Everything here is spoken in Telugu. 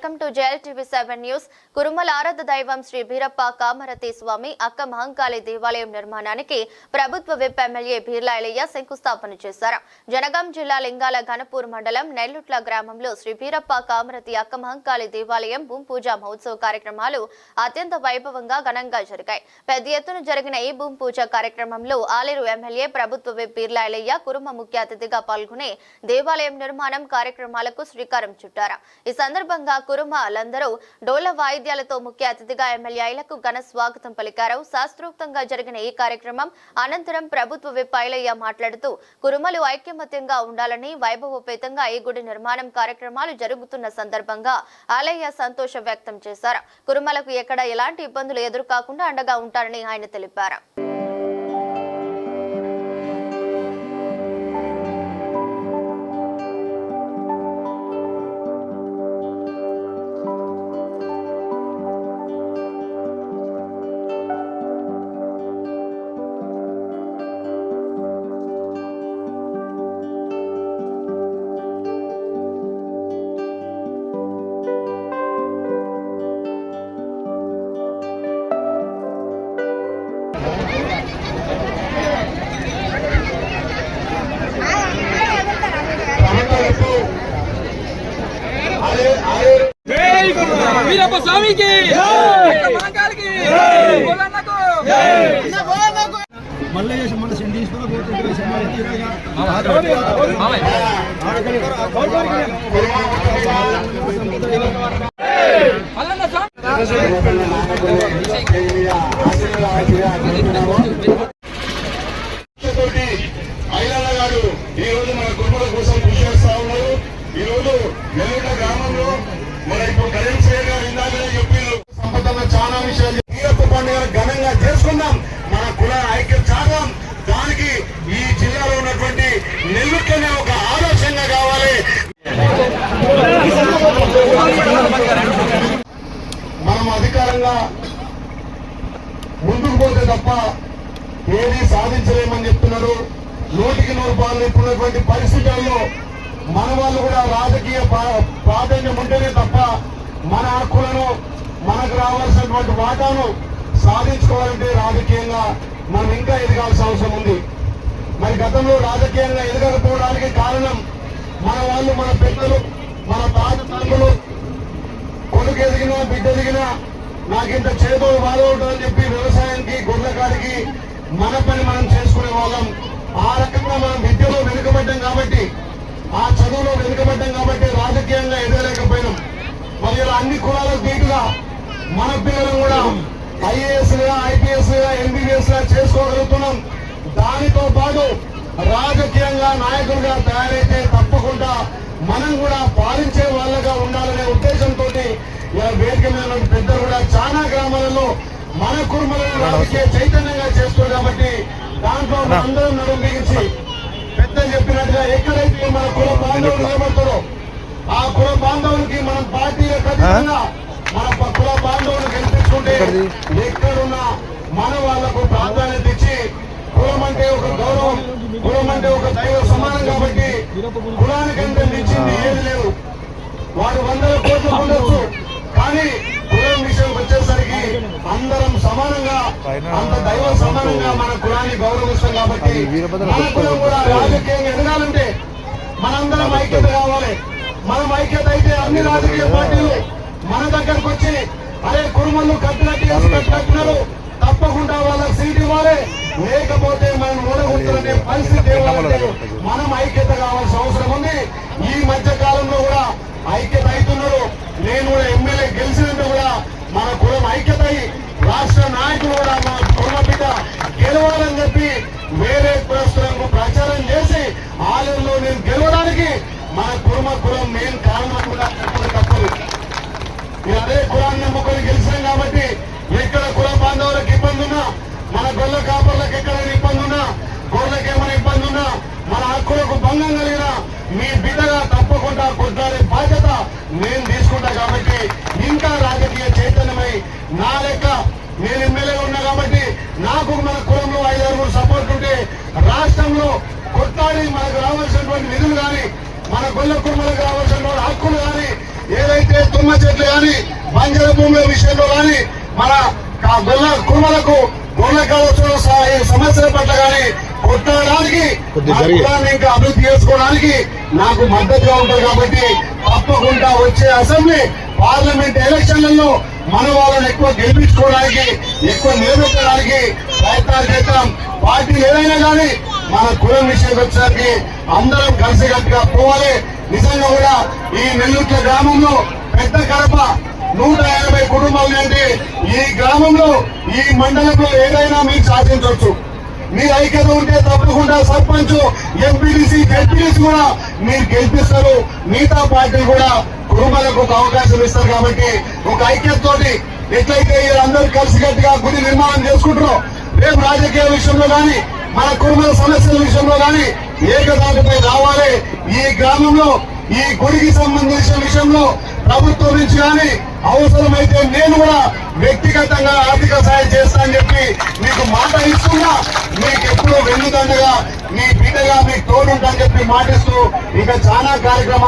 Welcome to JLTV7 news. కురుమల ఆరాధ దైవం శ్రీ బీరప్ప కామరతి స్వామి అక్క మహంకాళి దేవాలయం నిర్మాణానికి ప్రభుత్వ విప్ ఎమ్మెల్యే బీర్లా ఎలయ్య శంకుస్థాపన చేశారు. జనగాం జిల్లా లింగాల ఘనపూర్ మండలం నెల్లుట్ల గ్రామంలో శ్రీ బీరప్ప కామరతి అక్క మహంకాళి దేవాలయం భూమి పూజ మహోత్సవ కార్యక్రమాలు అత్యంత వైభవంగా ఘనంగా జరిగాయి. పెద్ద ఎత్తున జరిగిన ఈ భూమి పూజ కార్యక్రమంలో ఆలేరు ఎమ్మెల్యే ప్రభుత్వ విప్ బీర్లా ఎలయ్య కురుమ ముఖ్య అతిథిగా పాల్గొని దేవాలయం నిర్మాణం కార్యక్రమాలకు శ్రీకారం చుట్టారు. ఈ సందర్భంగా కురుమలందరూ డోల వాయిద్యాలతో ముఖ్య అతిథిగా ఎమ్మెల్యే ఐలకు ఘన స్వాగతం పలికారు. శాస్త్రోక్తంగా జరిగిన ఈ కార్యక్రమం అనంతరం ప్రభుత్వ విప్ ఐలయ్య మాట్లాడుతూ కురుమలు ఐక్యమత్యంగా ఉండాలని, వైభవోపేతంగా ఈ గుడి నిర్మాణం కార్యక్రమాలు జరుగుతున్న సందర్భంగా ఐలయ్య సంతోషం వ్యక్తం చేశారు. కురుమలకు ఎక్కడ ఎలాంటి ఇబ్బందులు ఎదురుకాకుండా అండగా ఉంటారని ఆయన తెలిపారు. వీరప్ప స్వామికి మహంకాళికి మళ్ళీ మన సెంటీస్లో ఐలయ్య గారు ఈ రోజు మన కుటుంబాల కోసం కృషి చేస్తా ఉన్నారు. ఈ రోజు నెల్లూరు గ్రామంలో మన ఇప్పుడు కరెంట్ గారు ఇందాకనే చెప్పిండ్రు, సంపదన చాలా విషయాలు వీరప్ప పండుగ ఘనంగా చేసుకుందాం, మన కుల ఐక్యం చాదాం. దానికి ఈ జిల్లాలో ఉన్నటువంటి నెల్లూరులోనే ఒక ఆలోచనగా కావాలి. మనం అధికారంగా ముందుకు పోతే తప్ప ఏది సాధించలేమని చెప్తున్నారు. 100% ఇప్పుడున్నటువంటి పరిస్థితుల్లో మన వాళ్ళు కూడా రాజకీయ ప్రాధాన్యం ఉంటేనే తప్ప మన హక్కులను, మనకు రావాల్సినటువంటి వాటాను సాధించుకోవాలంటే రాజకీయంగా మనం ఇంకా ఎదగాల్సిన అవసరం ఉంది. మరి గతంలో రాజకీయంగా ఎదగకపోవడానికి కారణం మన వాళ్ళు, మన పెద్దలు, మన తాతలు కొడుకు ఎదిగినా బిడ్డ ఎదిగినా నాకింత చేదో బాధ ఉంటుందని చెప్పి వ్యవసాయానికి, గొర్రెకాడికి మన పని మనం చేసుకునే వాళ్ళం. ఆ రకంగా మనం విద్యలో వెనుకబడ్డాం కాబట్టి, ఆ చదువులో వెనుకబడ్డాం కాబట్టి రాజకీయంగా ఎదగలేకపోయినాం. మరి అన్ని కులాలకు దీటుగా మన పిల్లలు కూడా IAS గా, IPS గా, MBBS గా చేసుకోగలుగుతున్నాం. దానితో పాటు రాజకీయంగా నాయకులుగా తయారైతే తప్పకుండా మనం కూడా పాలించే వాళ్ళగా ఉండాలనే ఉద్దేశంతో వేదిక మీద పెద్దలు కూడా చాలా గ్రామాలలో మన కుటుంబాలను రాజకీయ చైతన్యంగా చేస్తారు. కాబట్టి దాంట్లో అందరం నడుము బిగించి పెద్దలు చెప్పినట్టుగా ఎక్కడైతే మన కుల బాంధవులు నిలబడతారో ఆ కుల బాంధవులకి మనం పార్టీల ఖచ్చితంగా మన కుల బాంధవులు గెలిపించుకుంటే ఎక్కడున్నా మన వాళ్లకు ప్రాధాన్యత ఇచ్చి, కులం అంటే ఒక గౌరవం, కులం అంటే ఒక దైవ సమానం. కాబట్టి కులానికంటే మించింది ఏది లేదు. వాడు 100 కోట్లు ఉండొచ్చు, కానీ కులం విషయం వచ్చేసరికి అందరం సమానంగా, అంత దైవ సమానంగా మన కులాన్ని గౌరవిస్తాం. కాబట్టి మన కులం కూడా రాజకీయంగా ఎదగాలంటే మనందరం ఐక్యత కావాలి. మనం ఐక్యత అయితే అన్ని రాజకీయ పార్టీలు మన దగ్గరకు వచ్చి అరే కురుమలు కట్టినట్టు తప్పకుండా వాళ్ళకి సీట్ ఇవ్వాలి, లేకపోతే మనం ఓడగొడుతున్న పరిస్థితి మనం ఐక్యత కావాల్సిన అవసరం ఉంది. ఈ మధ్య కాలంలో కూడా ఐక్యత అవుతున్నారు. నేను కూడా ఎమ్మెల్యే గెలిచినంత కూడా మన కులం ఐక్యత అయి రాష్ట్ర నాయకులు కూడా మన కుల బిడ్డ గెలవాలని చెప్పి వేరే కులస్తులకు ప్రచారం చేసి ఆలయంలో నేను గెలవడానికి మన కులం మెయిన్ కారణం కూడా తప్పదు. అదే కులాన్ని నమ్ముకొని గెలిచాం కాబట్టి ఎక్కడ కుల బాంధవులకు ఇబ్బంది ఉన్నా, మన గొల్ల కాపర్లకు ఎక్కడైనా ఇబ్బంది ఉన్నా, గొర్రెలకు ఏమైనా ఇబ్బంది ఉన్నా, మన హక్కులకు భంగం కలిగినా మీ బిడ్డగా తప్పకుండా కొట్లాడే బాధ్యత నేను తీసుకుంటా. కాబట్టి ఇంకా రాజకీయ చైతన్యమై నా లెక్క నేను ఎమ్మెల్యేగా ఉన్నా కాబట్టి నాకు మన కులంలో 5-6 సపోర్ట్ ఉంటే రాష్ట్రంలో కొట్లాడి మనకు రావాల్సినటువంటి నిధులు కానీ, మన గొల్ల కుటుంబాలకు రావాల్సినటువంటి హక్కులు కానీ ఏదైతే తుమ్మ చెట్లు కానీ బంజర భూముల విషయంలో కానీ మన కుర్మలకు గొర్రె కావచ్చు సమస్యల పట్ల కానీ కొట్టడానికి ఇంకా అభివృద్ధి చేసుకోవడానికి నాకు మద్దతుగా ఉంటారు కాబట్టి తప్పకుండా వచ్చే అసెంబ్లీ పార్లమెంట్ ఎలక్షన్లలో మన వాళ్ళని ఎక్కువ గెలిపించుకోవడానికి ఎక్కువ నిలబెట్టడానికి ప్రయత్నాలు చేద్దాం. పార్టీలు ఏదైనా కానీ మన కులం విషయానికి వచ్చేసరికి అందరం కలిసికట్టుగా పోవాలి. నిజంగా కూడా ఈ నెల్లూట్ల గ్రామంలో పెద్ద కడప 180 కుటుంబాలు అంటే ఈ గ్రామంలో ఈ మండలంలో ఏదైనా మీరు సాధించవచ్చు. మీరు ఐక్యత ఉంటే తప్పకుండా సర్పంచ్ ఎంపీడీసీ జెడ్పీడీసీ కూడా మీరు గెలిపిస్తారు. మిగతా పార్టీలు కూడా కుటుంబాలకు ఒక అవకాశం ఇస్తారు. కాబట్టి ఒక ఐక్యతతోటి ఎట్లయితే అందరూ కలిసికట్టుగా గుడి నిర్మాణం చేసుకుంటారో రేపు రాజకీయ విషయంలో కానీ మన కుటుంబ సమస్యల విషయంలో కానీ ఏకదాటిపై రావాలి. ఈ గ్రామంలో ఈ గుడికి సంబంధించిన విషయంలో ప్రభుత్వం నుంచి కానీ అవసరమైతే నేను కూడా వ్యక్తిగతంగా ఆర్థిక సాయం చేస్తానని చెప్పి మీకు మాట ఇస్తున్నా. మీకు ఎప్పుడూ వెన్నుదండగా మీ బిడ్డగా మీకు తోడుంటని చెప్పి మాటిస్తూ ఇంకా చాలా కార్యక్రమాలు